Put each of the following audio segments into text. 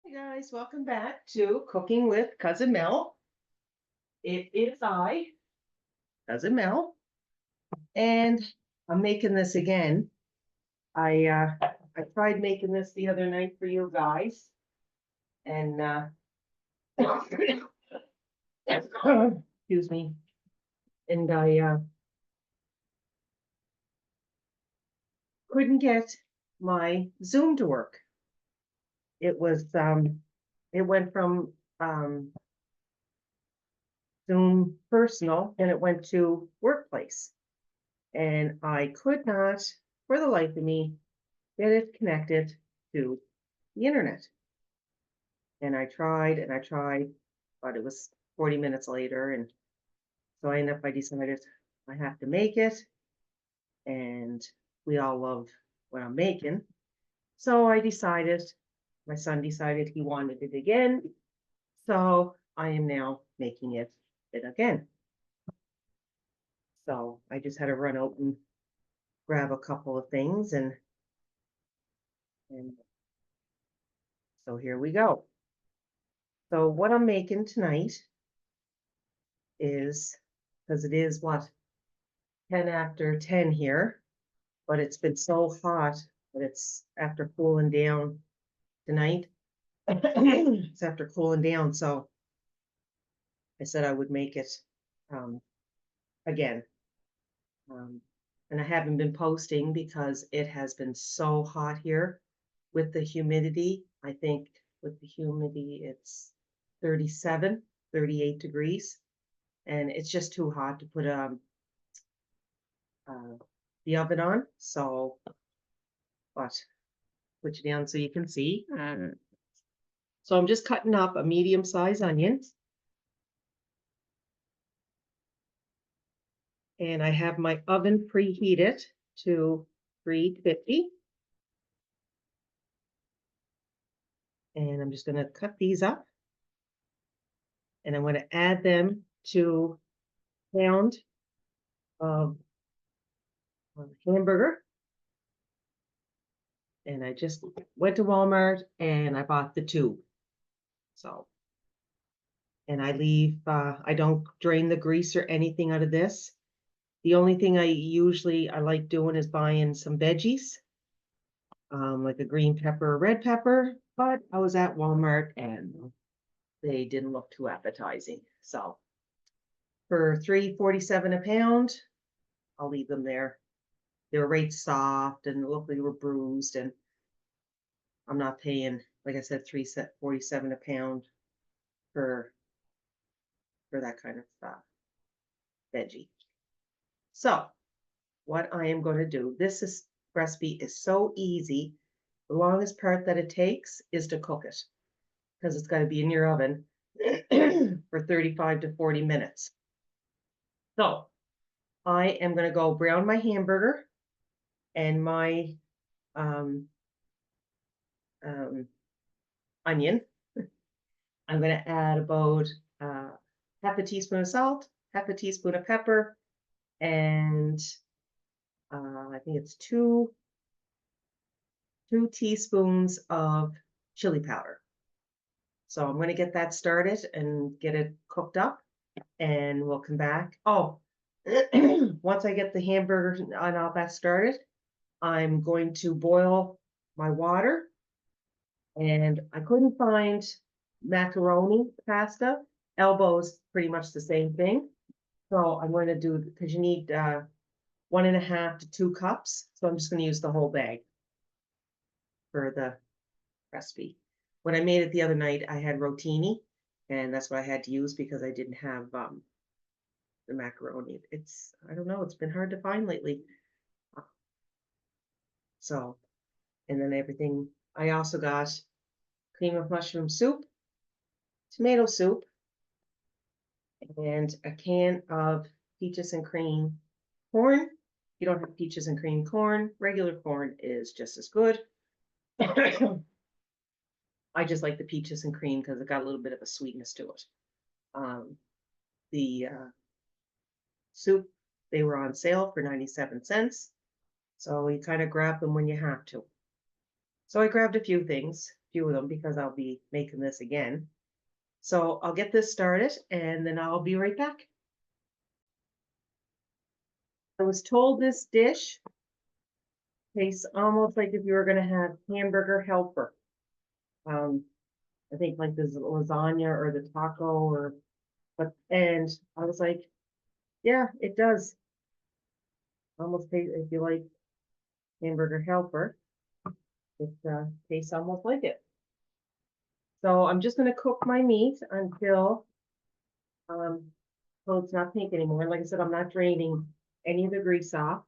Hey guys, welcome back to Cooking with Cousin Mel. It is Cousin Mel, and I'm making this again. I tried making this the other night for you guys, and excuse me, and I couldn't get my Zoom to work. It was it went from Zoom personal and it went to workplace. And I could not, for the life of me, get it connected to the internet. And I tried, but it was 40 minutes later. And so I decided I have to make it. And we all love what I'm making. So my son decided he wanted it again. So I am now making it again. So I just had to run out and grab a couple of things and so here we go. So what I'm making tonight is, because it is what, 10 after 10 here, but it's been so hot that it's after cooling down tonight. It's after cooling down, so I said I would make it again. And I haven't been posting because it has been so hot here with the humidity. I think with the humidity, it's 37, 38 degrees. And it's just too hot to put uh, the oven on. So, but put you down so you can see. So I'm just cutting up a medium-sized onion. And I have my oven preheated to 350. And I'm just going to cut these up. And I'm going to add them to a pound of hamburger. And I just went to Walmart and I bought the tube. So, and I don't drain the grease or anything out of this. The only thing I like doing is buying some veggies, like a green pepper or red pepper, but I was at Walmart and they didn't look too appetizing. So for $3.47 a pound, I'll leave them there. They were right soft and look like they were bruised, and I'm not paying, like I said, $3.47 a pound for that kind of veggie. So what I am going to do, recipe is so easy. The longest part that it takes is to cook it because it's got to be in your oven for 35 to 40 minutes. So I am going to go brown my hamburger and my onion. I'm going to add about half a teaspoon of salt, half a teaspoon of pepper, and I think it's two teaspoons of chili powder. So I'm going to get that started and get it cooked up, and we'll come back. Oh, once I get the hamburger and all that started, I'm going to boil my water. And I couldn't find macaroni pasta. Elbow's pretty much the same thing. So I'm going to do, because you need 1.5 to 2 cups. So I'm just going to use the whole bag for the recipe. When I made it the other night, I had rotini, and that's what I had to use because I didn't have the macaroni. I don't know, it's been hard to find lately. So, and then everything, I also got cream of mushroom soup, tomato soup, and a can of peaches and cream corn. If you don't have peaches and cream corn, regular corn is just as good. I just like the peaches and cream because it got a little bit of a sweetness to it. The soup, they were on sale for 97 cents. So you kind of grab them when you have to. So I grabbed a few things, a few of them because I'll be making this again. So I'll get this started and then I'll be right back. I was told this dish tastes almost like if you were going to have hamburger helper. Um, I think like this lasagna or the taco and I was like, yeah, it does. Almost taste if you like hamburger helper, it tastes almost like it. So I'm just going to cook my meat until so it's not pink anymore. Like I said, I'm not draining any of the grease off.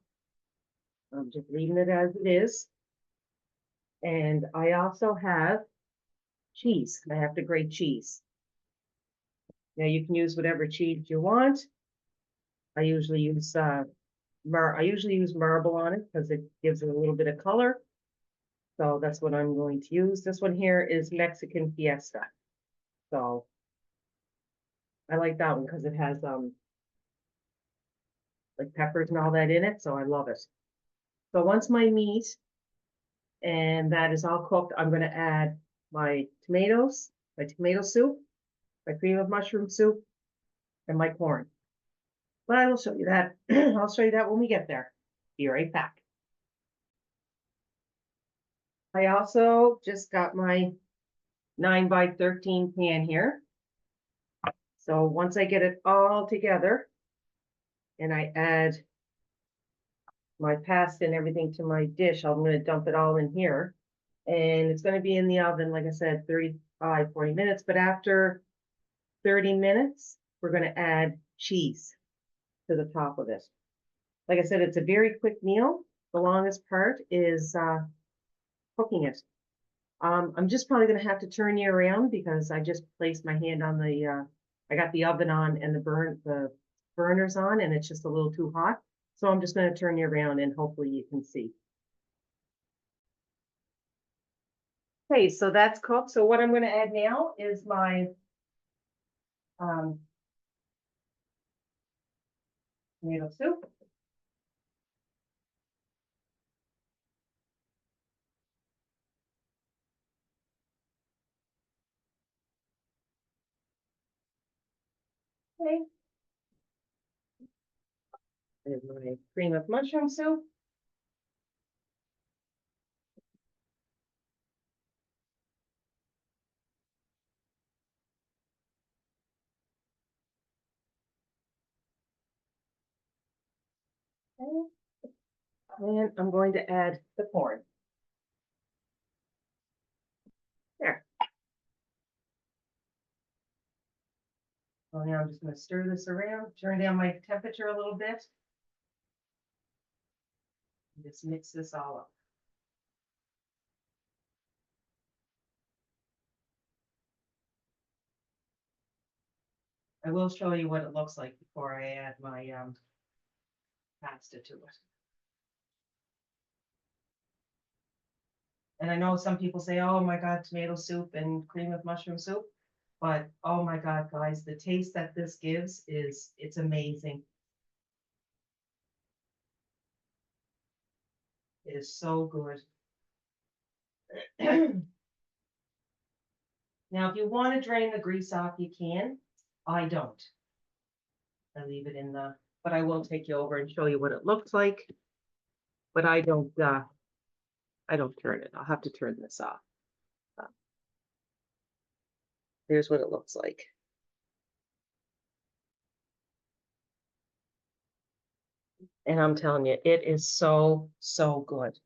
I'm just leaving it as it is. And I also have cheese. I have to grate cheese. Now you can use whatever cheese you want. I usually use marble on it because it gives it a little bit of color. So that's what I'm going to use. This one here is Mexican Fiesta. So I like that one because it has like peppers and all that in it. So I love it. So once my meat and that is all cooked, I'm going to add my tomatoes, my tomato soup, my cream of mushroom soup, and my corn. But I will show you that. I'll show you that when we get there. Be right back. I also just got my 9x13 pan here. So once I get it all together and I add my pasta and everything to my dish, I'm going to dump it all in here. And it's going to be in the oven, like I said, 35, 40 minutes. But after 30 minutes, we're going to add cheese to the top of it. Like I said, it's a very quick meal. The longest part is cooking it. I'm just probably going to have to turn you around because I just placed my hand on I got the oven on and the burners on and it's just a little too hot. So I'm just going to turn you around and hopefully you can see. Okay, so that's cooked. So what I'm going to add now is my tomato soup. Okay. There's my cream of mushroom soup. Okay. And I'm going to add the corn. There. So now I'm just going to stir this around, turn down my temperature a little bit. And just mix this all up. I will show you what it looks like before I add my pasta to it. And I know some people say, oh my God, tomato soup and cream of mushroom soup. But oh my God, guys, the taste that this gives it's amazing. It is so good. Now, if you want to drain the grease off, you can. I don't. I leave it in but I will take you over and show you what it looks like. But I don't turn it. I'll have to turn this off. Here's what it looks like. And I'm telling you, it is so, so good.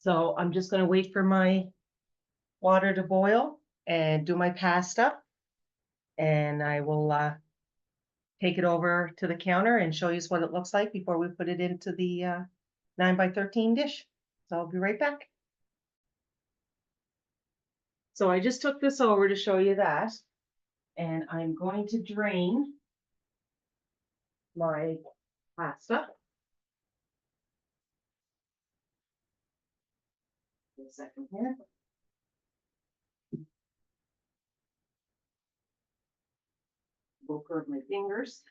So I'm just going to wait for my water to boil and do my pasta. And I will take it over to the counter and show you what it looks like before we put it into the 9x13 dish. So I'll be right back. So I just took this over to show you that. And I'm going to drain my pasta. A second here. We'll curve my fingers.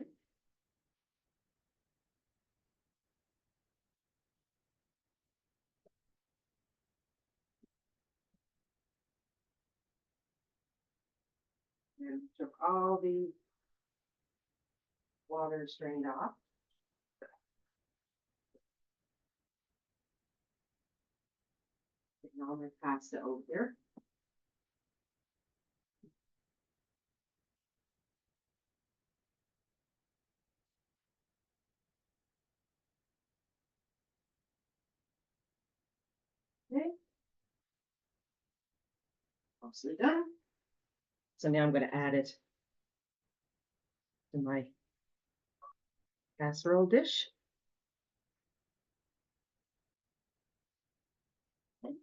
and took all the water strained off. Getting all my pasta over here. Okay. Mostly done. So now I'm going to add it to my casserole dish. Okay.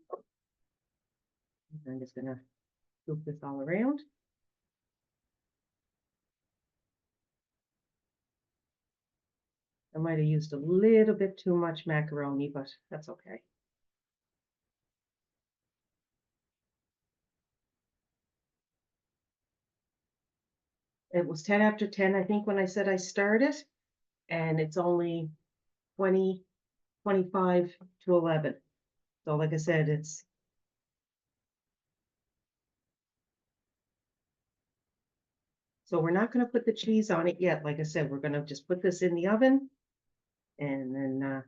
I'm just going to scoop this all around. I might have used a little bit too much macaroni, but that's okay. It was 10 after 10, I think, when I said I started, and it's only 25 to 11. So like I said, it's so we're not going to put the cheese on it yet. Like I said, we're going to just put this in the oven and then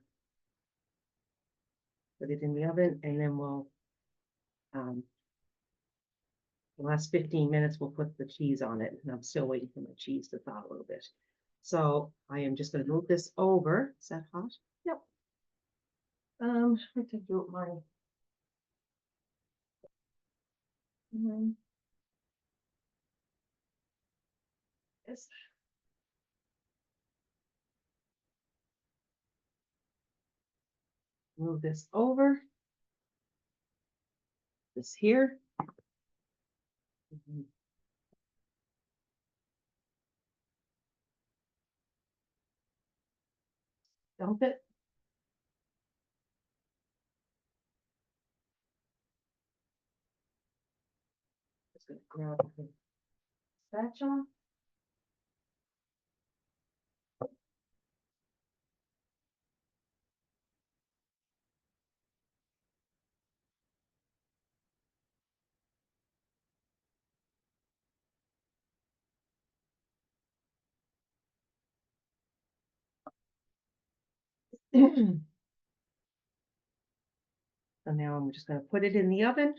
put it in the oven, and then we'll the last 15 minutes we'll put the cheese on it, and I'm still waiting for my cheese to thaw a little bit. So I am just going to move this over. Is that hot? Yep. I have to do it my yes. Move this over. This here. Dump it. Just going to grab the spatula. So now I'm just going to put it in the oven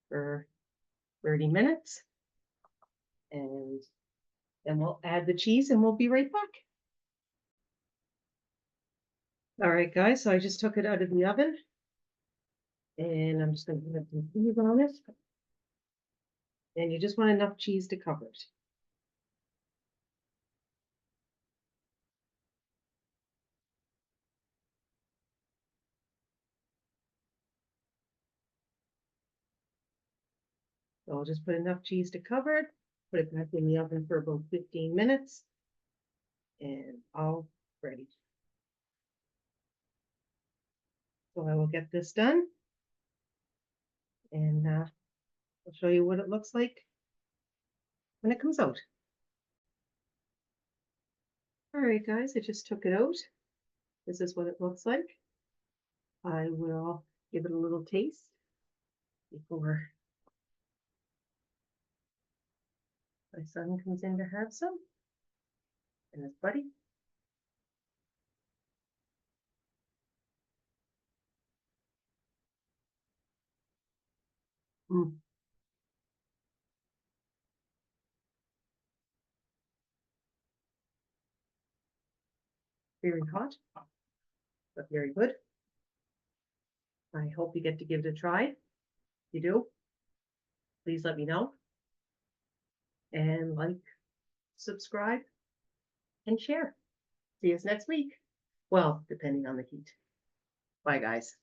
for 30 minutes. And then we'll add the cheese and we'll be right back. All right, guys, so I just took it out of the oven. And I'm just going to put some cheese on it. And you just want enough cheese to cover it. So I'll just put enough cheese to cover it, put it back in the oven for about 15 minutes, and all ready. So I will get this done, and I'll show you what it looks like when it comes out. All right, guys, I just took it out. This is what it looks like. I will give it a little taste before my son comes in to have some, and his buddy. Very hot, but very good. I hope you get to give it a try. If you do, please let me know. And like, subscribe, and share. See us next week. Well, depending on the heat. Bye, guys.